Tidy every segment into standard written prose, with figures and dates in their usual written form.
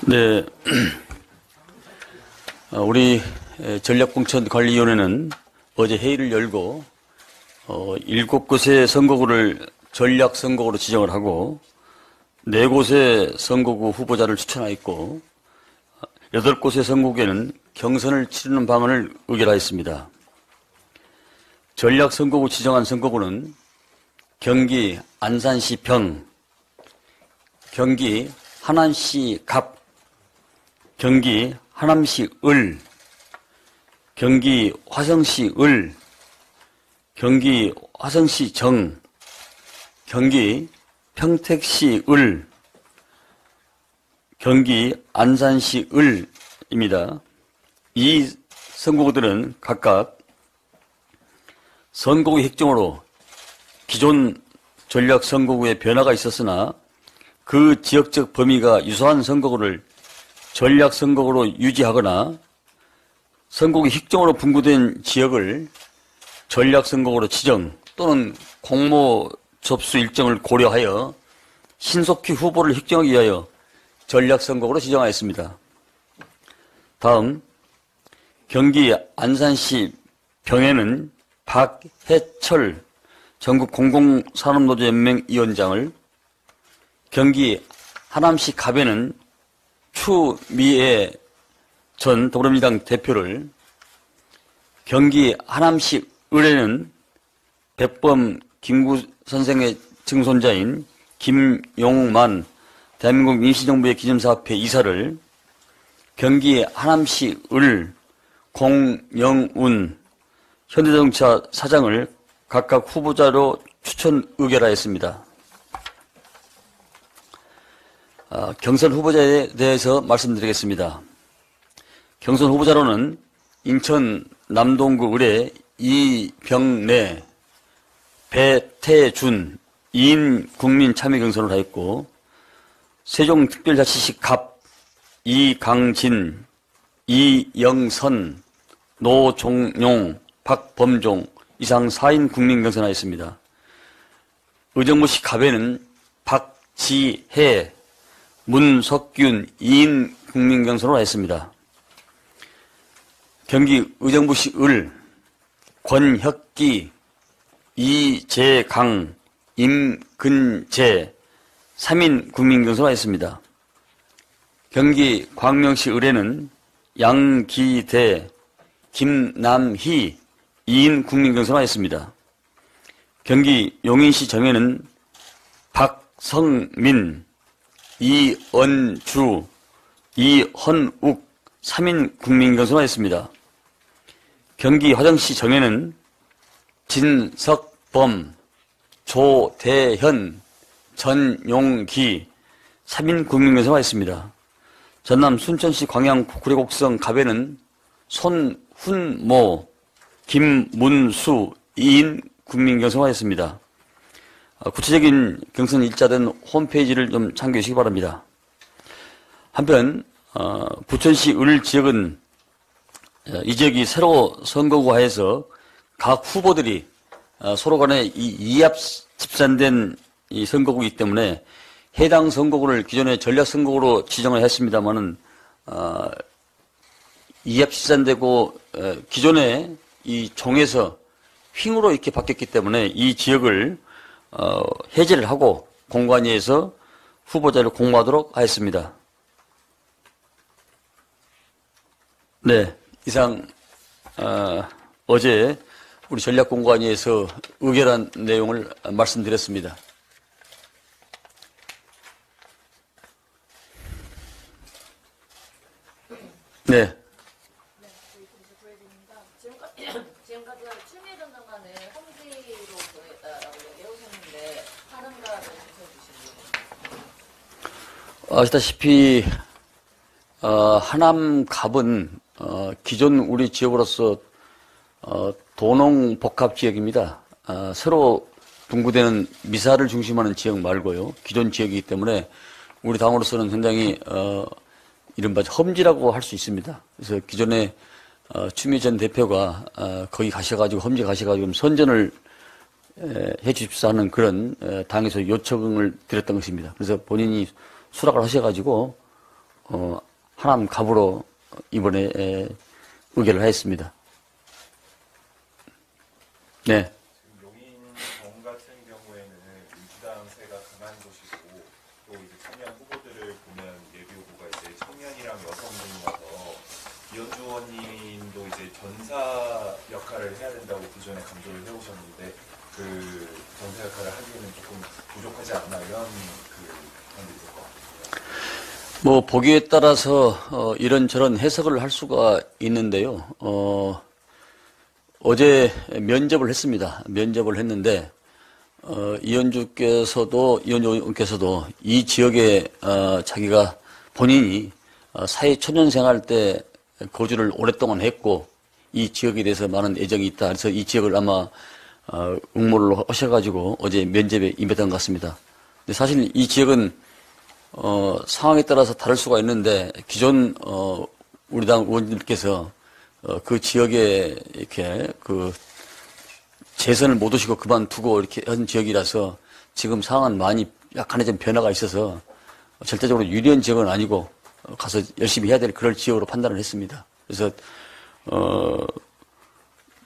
네, 우리 전략공천관리위원회는 어제 회의를 열고 7곳의 선거구를 전략선거구로 지정을 하고 4곳의 선거구 후보자를 추천하였고 8곳의 선거구에는 경선을 치르는 방안을 의결하였습니다. 전략선거구 지정한 선거구는 경기 안산시 병, 경기 하남시 갑, 경기 하남시 을, 경기 화성시 을, 경기 화성시 정, 경기 평택시 을, 경기 안산시 을입니다. 이 선거구들은 각각 선거구 획정으로 기존 전략 선거구에 변화가 있었으나 그 지역적 범위가 유사한 선거구를 전략 선거구로 유지하거나 선거구 획정으로 분구된 지역을 전략 선거구로 지정 또는 공모 접수 일정을 고려하여 신속히 후보를 획정하기 위하여 전략 선거구로 지정하였습니다. 다음 경기 안산시 병에는 박해철 전국공공산업노조연맹 위원장을, 경기 하남시 갑에는 추미애 전 더불어민주당 대표를, 경기 하남시 을에는 백범 김구 선생의 증손자인 김용만 대한민국 임시정부의 기념사업회 이사를, 경기 하남시 을 공영운 현대자동차 사장을 각각 후보자로 추천 의결하였습니다. 경선 후보자에 대해서 말씀드리겠습니다. 경선 후보자로는 인천 남동구 을의 이병래, 배태준, 이인 국민 참여 경선을 하였고, 세종특별자치시 갑, 이강진, 이영선, 노종용, 박범종 이상 4인 국민 경선하였습니다. 의정부시 갑에는 박지혜, 문석균 2인 국민 경선을 하였습니다. 경기 의정부시 을 권혁기, 이재강, 임근재 3인 국민 경선을 하였습니다. 경기 광명시 을에는 양기대, 김남희 2인 국민 경선을 하였습니다. 경기 용인시 정에는 박성민, 이언주, 이헌욱 3인 국민 경선을 하였습니다. 경기 화성시 정에는 진석범, 조대현, 전용기 3인 국민 경선을 하였습니다. 전남 순천시 광양 구례곡성 갑에는 손훈모, 김문수 2인 국민 경선을 하였습니다. 구체적인 경선 일자된 홈페이지를 좀 참고해 주시기 바랍니다. 한편 부천시 을 지역은 이 지역이 새로 선거구화해서 각 후보들이 서로 간에 이합 집산된 이 선거구이기 때문에 해당 선거구를 기존의 전략 선거구로 지정을 했습니다만은 이합 집산되고 기존의 이 종에서 횡으로 이렇게 바뀌었기 때문에 이 지역을 해제를 하고 공관위에서 후보자를 공모하도록 하였습니다. 네, 이상 어제 우리 전략공관위에서 의결한 내용을 말씀드렸습니다. 네. 지금까지 추미애 전 장관을 험지로 내오셨는데 하는가 해주시죠. 아시다시피 하남 갑은 기존 우리 지역으로서 도농복합 지역입니다. 새로 분구되는 미사를 중심하는 지역 말고요. 기존 지역이기 때문에 우리 당으로서는 굉장히 이른바 험지라고 할 수 있습니다. 그래서 기존에 추미애 전 대표가 거기 가셔가지고 험지 가셔가지고 선전을 해 주십사 하는 그런 당에서 요청을 드렸던 것입니다. 그래서 본인이 수락을 하셔가지고 하남 갑으로 이번에 의결을 하였습니다. 네. 용인정 같은 경우에는 민주당 세가 강한 곳이고 또 이제 청년 후보들을 보면 예비 후보가 이제 청년이랑 여성분이라서 이현주 의원님도 이제 전사 역할을 해야 된다고 기존에 강조를 해오셨는데 그 전사 역할을 하기에는 조금 부족하지 않나 이런 그런 게 있을 것 같아요. 뭐 보기에 따라서 이런저런 해석을 할 수가 있는데요. 어제 면접을 했습니다. 면접을 했는데 이현주 의원께서도 이 지역에 자기가 본인이 사회 초년 생활 때 거주를 오랫동안 했고 이 지역에 대해서 많은 애정이 있다. 그래서 이 지역을 아마 응모를 하셔가지고 어제 면접에 임했던 것 같습니다. 근데 사실 이 지역은 상황에 따라서 다를 수가 있는데 기존 우리 당 의원님께서 그 지역에 이렇게 그 재선을 못 오시고 그만두고 이렇게 한 지역이라서 지금 상황은 많이 약간의 좀 변화가 있어서 절대적으로 유리한 지역은 아니고 가서 열심히 해야 될 그럴 지역으로 판단을 했습니다. 그래서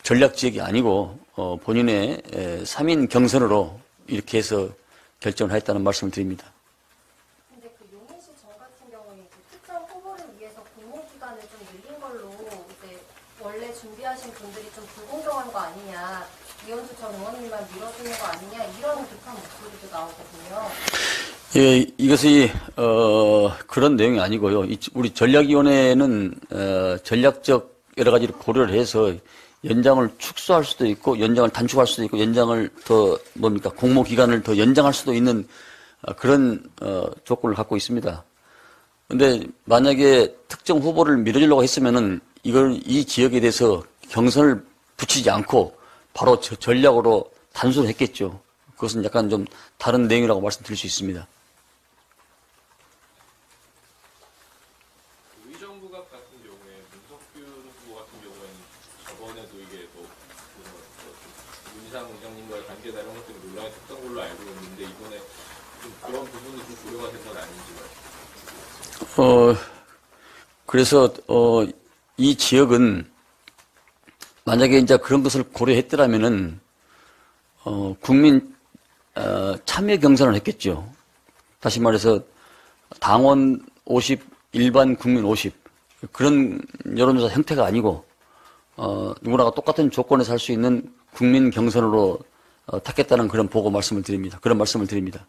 전략 지역이 아니고 본인의 3인 경선으로 이렇게 해서 결정을 했다는 말씀을 드립니다. 근데 그 용인시 정 같은 경우에 그 특정 후보를 위해서 공모 기간을 좀 늘린 걸로 이제 원래 준비하신 분들이 좀 불공정한 거 아니냐, 이현주 전 의원님만 밀어주는 거 아니냐 이런 비판 목소리도 나오거든요. 예, 이것이 그런 내용이 아니고요. 우리 전략위원회는 전략적 여러 가지를 고려를 해서 연장을 축소할 수도 있고 연장을 단축할 수도 있고 연장을 더 공모 기간을 더 연장할 수도 있는 그런 조건을 갖고 있습니다. 그런데 만약에 특정 후보를 밀어주려고 했으면은 이 지역에 대해서 경선을 붙이지 않고 바로 전략으로 단수를 했겠죠. 그것은 약간 좀 다른 내용이라고 말씀드릴 수 있습니다. 의정부각 같은 경우에 문석균 후보 같은 경우에는 저번에도 이게 뭐 문희상 의장님과의 관계나 이런 것 때문에 논란이 됐던 걸로 알고 있는데 이번에 좀 그런 부분이 좀 고려가 된 건 아닌지. 그래서 이 지역은 만약에 이제 그런 것을 고려했더라면은 국민 참여 경선을 했겠죠. 다시 말해서 당원 50, 일반 국민 50 그런 여론조사 형태가 아니고 누구나가 똑같은 조건에서 할 수 있는 국민 경선으로 택했다는 그런 보고 말씀을 드립니다. 그런 말씀을 드립니다.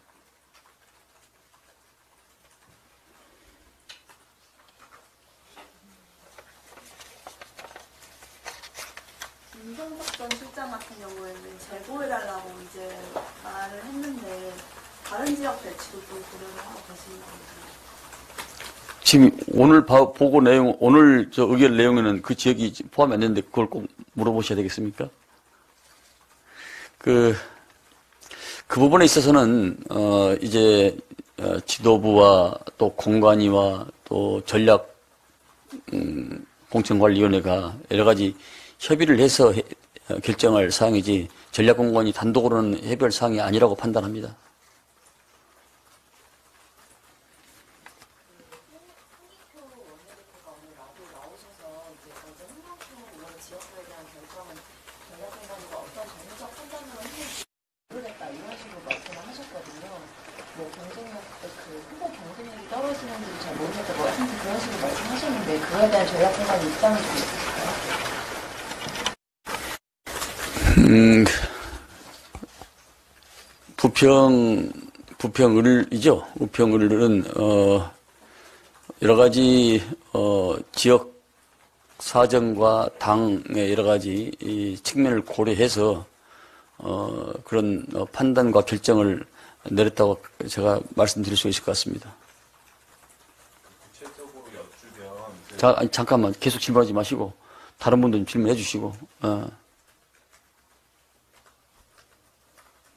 윤성석 전 실장 같은 경우에는 제보해달라고 이제 말을 했는데 다른 지역 배치도 좀 고려를 하고 계시는 건가요? 지금 오늘 보고 내용, 오늘 저 의견 내용에는 그 지역이 포함이 안 되는데 그걸 꼭 물어보셔야 되겠습니까? 그 부분에 있어서는, 이제, 지도부와 또 공관위와 또 전략, 공천관리위원회가 여러 가지 협의를 해서 결정할 사항이지 전략공관이 단독으로는 협의할 사항이 아니라고 판단합니다. 떨어지는지도 잘 모르겠다 뭐 하여튼 그런 식으로 말씀하셨는데 그거에 대한 전략공간이 입장이 좀 있을까요? 부평을이죠. 부평을은 여러 가지 지역 사정과 당의 여러 가지 이 측면을 고려해서 그런 판단과 결정을 내렸다고 제가 말씀드릴 수 있을 것 같습니다. 구체적으로 여쭈면 자, 아니, 잠깐만 계속 질문하지 마시고 다른 분들 질문해 주시고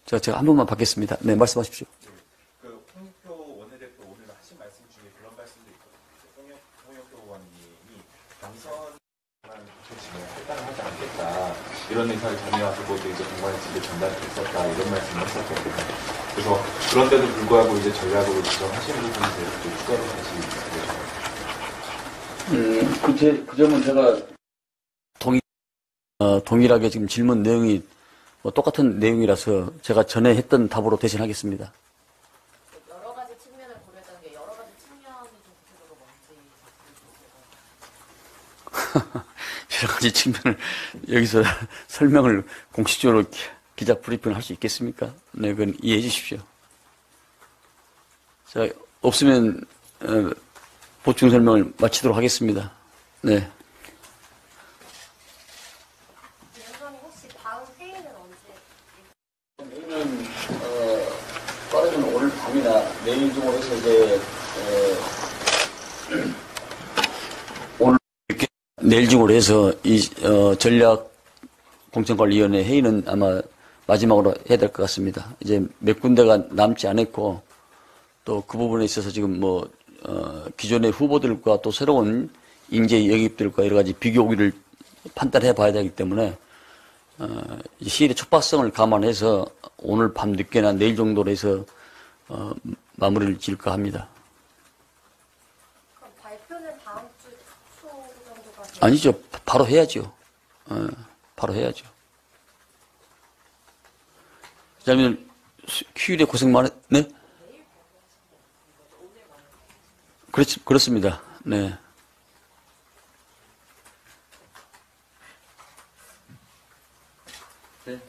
제가 한 번만 받겠습니다. 네, 말씀하십시오. 그 홍영표 원내대표 오늘 하신 말씀 중에 그런 말씀도 있거든요. 홍영표 의원님이 당선만 조치에 해당하지 않겠다 이런 의사를 전해와서 모두 이제 공관의 집에 전달됐었다 이런 말씀을 했었거든요. 그래서 그런데도 불구하고 이제 전략으로 지정하신 부분에 대해서 또 추가로 다시 그 점은 제가 동일하게 지금 질문 내용이 뭐 똑같은 내용이라서 제가 전에 했던 답으로 대신하겠습니다. 여러 가지 측면을 고려했다는 게 여러 가지 측면이 좀 구체적으로 뭔지. 여러 가지 측면을 여기서 설명을 공식적으로 기자 브리핑을 할 수 있겠습니까? 네, 그건 이해해 주십시오. 자, 없으면 보충 설명을 마치도록 하겠습니다. 네. 위원장님 혹시 다음 회의는 언제? 내일은 빠르면 오늘 밤이나 내일 중으로 해서 이제 오늘 이렇게 내일 중으로 해서 이 전략공천관리위원회 회의는 아마 마지막으로 해야 될 것 같습니다. 이제 몇 군데가 남지 않았고 또 그 부분에 있어서 지금 뭐 기존의 후보들과 또 새로운 인재 영입들과 여러 가지 비교기를 판단해 봐야 되기 때문에 시일의 촉박성을 감안해서 오늘 밤 늦게나 내일 정도로 해서 마무리를 지을까 합니다. 그럼 발표는 다음 주 초 정도가 돼요? 아니죠. 바로 해야죠. 바로 해야죠. 그다음에 휴일에 고생 많았네. 그렇습니다. 네. 네.